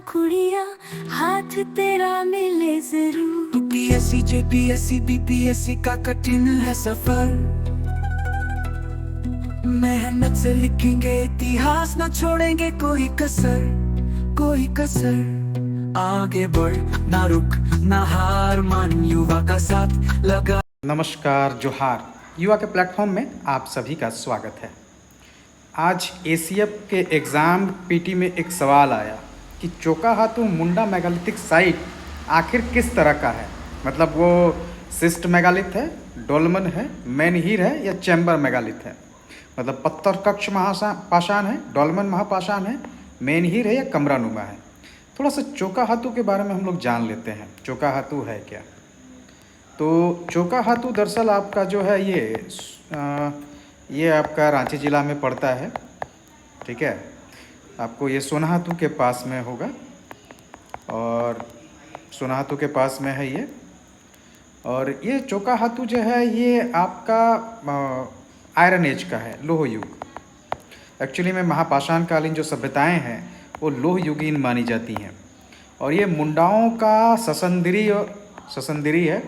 कुड़िया, हाथ तेरा मिले जरूर। यूपीएससी जेपीएससी बीपीएससी का कठिन है सफर, मेहनत से लिखेंगे इतिहास, न छोड़ेंगे कोई कसर, कोई कसर। आगे बढ़ ना रुक ना हार मान, युवा का साथ लगा। नमस्कार, जोहार। युवा के प्लेटफॉर्म में आप सभी का स्वागत है। आज एसीएफ के एग्ज़ाम पीटी में एक सवाल आया कि चोकाहातू मुंडा मेगालिथिक साइट आखिर किस तरह का है। मतलब वो सिस्ट मेगालिथ है, डोलमन है, मेनहीर है या चैम्बर मेगालिथ है। मतलब पत्थर कक्ष पाषाण है, डोलमन महापाषाण है, मेनहीर है या कमरानुमा है। थोड़ा सा चोकाहातू के बारे में हम लोग जान लेते हैं। चोकाहातू है क्या? तो चोकाहातू दरअसल आपका जो है ये आपका रांची ज़िला में पड़ता है। ठीक है, आपको ये सोनाहातू के पास में होगा और सोनाहातू के पास में है ये। और ये चोकाहातू जो है ये आपका आयरन एज का है, लोह युग। एक्चुअली में महापाषाण कालीन जो सभ्यताएं हैं वो लोह युगीन मानी जाती हैं। और ये मुंडाओं का ससंदरी है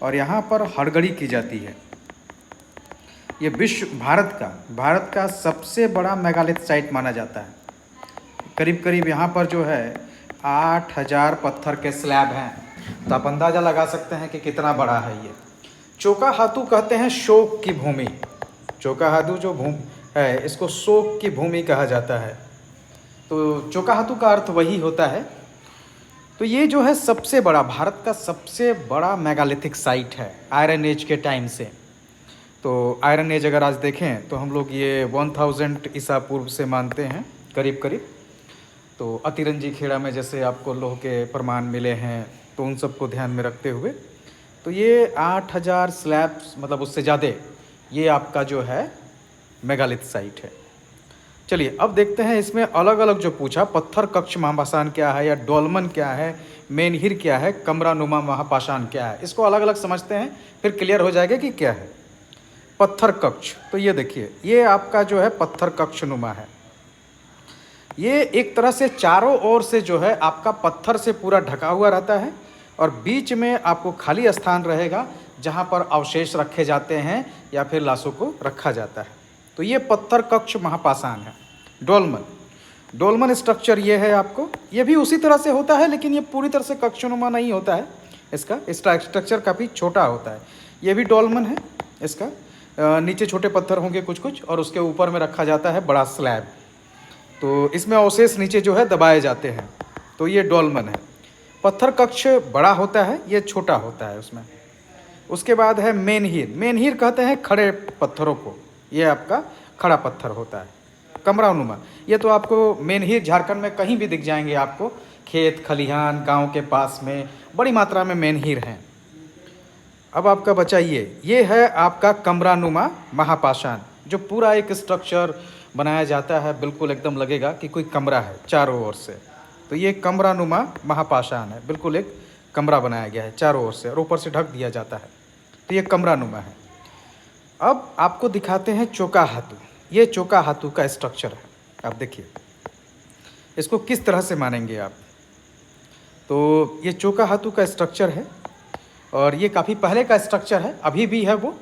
और यहाँ पर हड़गड़ी की जाती है। ये भारत का सबसे बड़ा मेगालिथ साइट माना जाता है। करीब करीब यहाँ पर जो है 8000 पत्थर के स्लैब हैं। तो आप अंदाज़ा लगा सकते हैं कि कितना बड़ा है ये। चोकाहातू कहते हैं शोक की भूमि। चोकाहातू जो भूमि है इसको शोक की भूमि कहा जाता है। तो चोकाहातू का अर्थ वही होता है। तो ये जो है सबसे बड़ा, भारत का सबसे बड़ा मेगालिथिक साइट है आयरन एज के टाइम से। तो आयरन एज अगर आज देखें तो हम लोग ये 1000 ईसा पूर्व से मानते हैं करीब करीब। तो अतिरंजी खेड़ा में जैसे आपको लोह के प्रमाण मिले हैं, तो उन सबको ध्यान में रखते हुए तो ये 8000 स्लैब्स, मतलब उससे ज़्यादा, ये आपका जो है मेगालिथ साइट है। चलिए अब देखते हैं इसमें अलग अलग जो पूछा, पत्थर कक्ष महापाषाण क्या है या डोलमन क्या है, मेनहीर क्या है, कमरानुमा महापाषाण क्या है, इसको अलग अलग समझते हैं, फिर क्लियर हो जाएगा कि क्या है। पत्थर कक्ष, तो ये देखिए ये आपका जो है पत्थर कक्ष नुमा है। ये एक तरह से चारों ओर से जो है आपका पत्थर से पूरा ढका हुआ रहता है और बीच में आपको खाली स्थान रहेगा जहाँ पर अवशेष रखे जाते हैं या फिर लाशों को रखा जाता है। तो ये पत्थर कक्ष महापाषाण है। डोलमन स्ट्रक्चर ये है आपको, ये भी उसी तरह से होता है लेकिन ये पूरी तरह से कक्षनुमा नहीं होता है। इसका स्ट्रक्चर काफ़ी छोटा होता है। ये भी डोलमन है। इसका नीचे छोटे पत्थर होंगे कुछ कुछ और उसके ऊपर में रखा जाता है बड़ा स्लैब। तो इसमें अवशेष नीचे जो है दबाए जाते हैं। तो ये डोलमन है। पत्थर कक्ष बड़ा होता है, ये छोटा होता है उसमें। उसके बाद है मेनहीर। मेनहीर कहते हैं खड़े पत्थरों को, ये आपका खड़ा पत्थर होता है। कमरानुमा, ये तो आपको मेनहीर झारखंड में कहीं भी दिख जाएंगे आपको, खेत खलिहान गांव के पास में बड़ी मात्रा में मेनहीर हैं। अब आपका बचा ये है आपका कमरानुमा महापाषाण, जो पूरा एक स्ट्रक्चर बनाया जाता है, बिल्कुल एकदम लगेगा कि कोई कमरा है चारों ओर से। तो ये कमरानुमा महापाषाण है, बिल्कुल एक कमरा बनाया गया है चारों ओर से और ऊपर से ढक दिया जाता है। तो ये कमरानुमा है। अब आपको दिखाते हैं चोकाहातू। ये चोकाहातू का स्ट्रक्चर है। आप देखिए इसको किस तरह से मानेंगे आप। तो ये चोकाहातू का स्ट्रक्चर है और ये काफ़ी पहले का स्ट्रक्चर है, अभी भी है वो,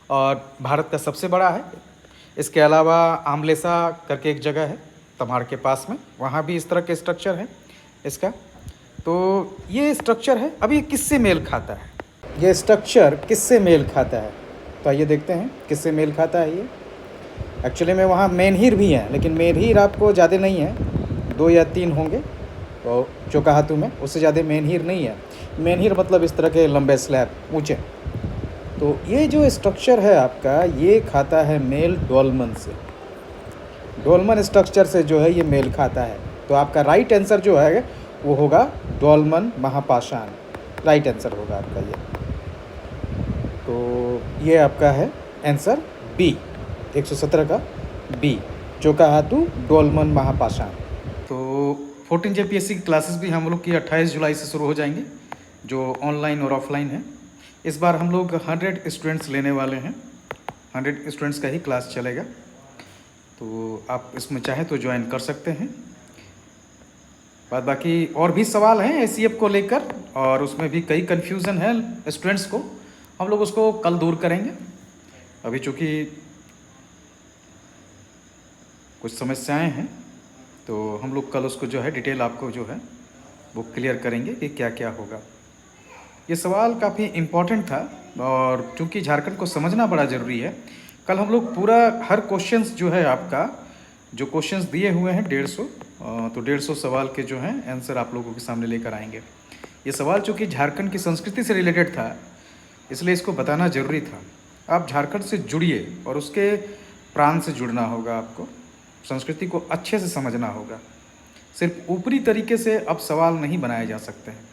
और भारत का सबसे बड़ा है। इसके अलावा आमलेसा करके एक जगह है तमाड़ के पास में, वहाँ भी इस तरह के स्ट्रक्चर है इसका। तो ये स्ट्रक्चर है। अब ये किससे मेल खाता है, ये स्ट्रक्चर किससे मेल खाता है? तो आइए देखते हैं किससे मेल खाता है ये। एक्चुअली में वहाँ मेनहीर भी हैं लेकिन मेनहीर आपको ज़्यादा नहीं है, 2 या 3 होंगे तो चोकाहातू में, उससे ज़्यादा मेनहीर नहीं है। मेनहीर मतलब इस तरह के लंबे स्लैब ऊंचे। तो ये जो स्ट्रक्चर है आपका, ये खाता है मेल डोलमन से। डोलमन स्ट्रक्चर से जो है ये मेल खाता है। तो आपका राइट आंसर जो है वो होगा डोलमन महापाषाण, राइट आंसर होगा आपका ये। तो ये आपका है आंसर बी, 117 का बी, चोकाहातू डोलमन महापाषाण। तो 14 जेपीएससी की क्लासेस भी हम लोग की 28 जुलाई से शुरू हो जाएंगी, जो ऑनलाइन और ऑफलाइन है। इस बार हम लोग 100 स्टूडेंट्स लेने वाले हैं, 100 स्टूडेंट्स का ही क्लास चलेगा। तो आप इसमें चाहें तो ज्वाइन कर सकते हैं। बाद बाकी और भी सवाल हैं एसीएफ को लेकर, और उसमें भी कई कन्फ्यूज़न है स्टूडेंट्स को। हम लोग उसको कल दूर करेंगे। अभी चूँकि कुछ समस्याएं हैं, तो हम लोग कल उसको जो है डिटेल आपको जो है वो क्लियर करेंगे कि क्या क्या होगा। ये सवाल काफ़ी इम्पोर्टेंट था, और चूँकि झारखंड को समझना बड़ा ज़रूरी है, कल हम लोग पूरा हर क्वेश्चंस जो है आपका जो क्वेश्चंस दिए हुए हैं 150, तो 150 सवाल के जो हैं आंसर आप लोगों के सामने लेकर आएंगे। ये सवाल चूँकि झारखंड की संस्कृति से रिलेटेड था, इसलिए इसको बताना ज़रूरी था। आप झारखंड से जुड़िए और उसके प्राण से जुड़ना होगा, आपको संस्कृति को अच्छे से समझना होगा। सिर्फ ऊपरी तरीके से अब सवाल नहीं बनाए जा सकते हैं।